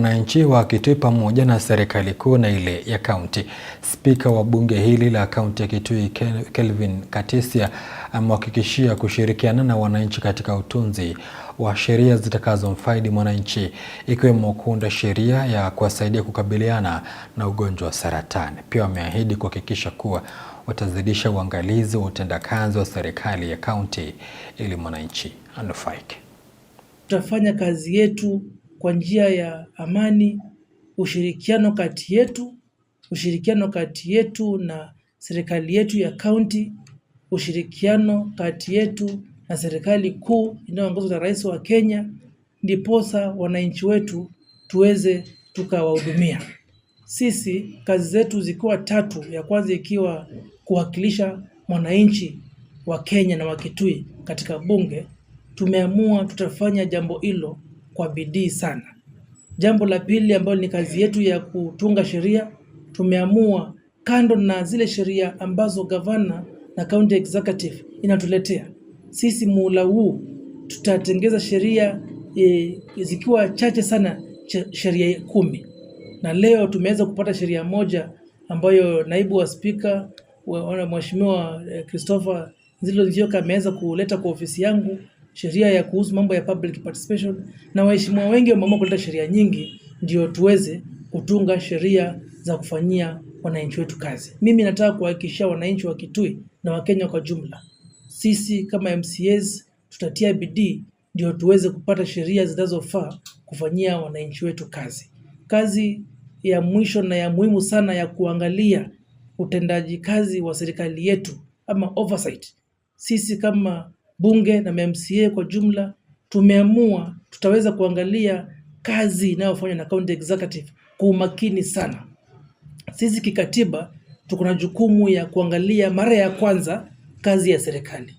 Wananchi wa Kitui pamoja na serikali kuu na ile ya kaunti. Spika wa bunge hili la kaunti ya Kitui Kelvin Katisia amehakikishia kushirikiana na wananchi katika utunzi wa sheria zitakazomfaidi mwananchi, ikiwemo kuunda sheria ya kuwasaidia kukabiliana na ugonjwa wa saratani. Pia wameahidi kuhakikisha kuwa watazidisha uangalizi wa utendakazi wa serikali ya kaunti ili mwananchi anufaike. Tutafanya kazi yetu kwa njia ya amani, ushirikiano kati yetu na serikali yetu ya kaunti, ushirikiano kati yetu na serikali kuu inayoongozwa na Rais wa Kenya, ndiposa wananchi wetu tuweze tukawahudumia. Sisi kazi zetu zikiwa tatu, ya kwanza ikiwa kuwakilisha mwananchi wa Kenya na wa Kitui katika bunge, tumeamua tutafanya jambo hilo kwa bidii sana. Jambo la pili ambalo ni kazi yetu ya kutunga sheria, tumeamua kando na zile sheria ambazo gavana na county executive inatuletea, sisi muhula huu tutatengeza sheria zikiwa chache sana, sheria 10. Na leo tumeweza kupata sheria moja ambayo naibu wa spika Mheshimiwa Christopher Nzilo Nzioka ameweza kuleta kwa ofisi yangu, sheria ya kuhusu mambo ya public participation, na waheshimiwa wengi wameamua kuleta sheria nyingi ndio tuweze kutunga sheria za kufanyia wananchi wetu kazi. Mimi nataka kuhakikishia wananchi wa Kitui na Wakenya kwa jumla, sisi kama MCAs tutatia bidii ndio tuweze kupata sheria zinazofaa kufanyia wananchi wetu kazi. Kazi ya mwisho na ya muhimu sana ya kuangalia utendaji kazi wa serikali yetu ama oversight, sisi kama bunge na MCA kwa jumla tumeamua tutaweza kuangalia kazi inayofanywa na county executive kwa umakini sana. Sisi kikatiba tuko na jukumu ya kuangalia mara ya kwanza kazi ya serikali,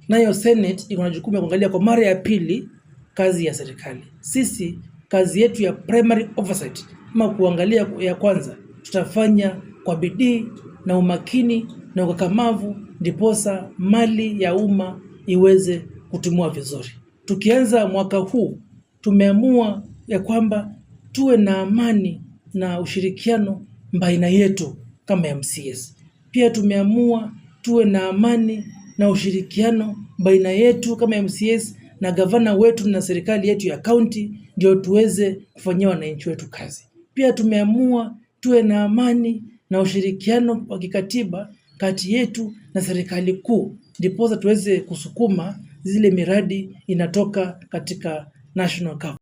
nayo Senate iko na jukumu ya kuangalia kwa mara ya pili kazi ya serikali. Sisi kazi yetu ya primary oversight ama kuangalia ya kwanza tutafanya kwa bidii na umakini na ukakamavu, ndiposa mali ya umma iweze kutumiwa vizuri. Tukianza mwaka huu tumeamua ya kwamba tuwe na amani na ushirikiano baina yetu kama MCAs. Pia tumeamua tuwe na amani na ushirikiano baina yetu kama MCAs na gavana wetu na serikali yetu ya kaunti, ndio tuweze kufanyia wananchi wetu kazi. Pia tumeamua tuwe na amani na ushirikiano wa kikatiba kati yetu na serikali kuu, ndiposa tuweze kusukuma zile miradi inatoka katika national government.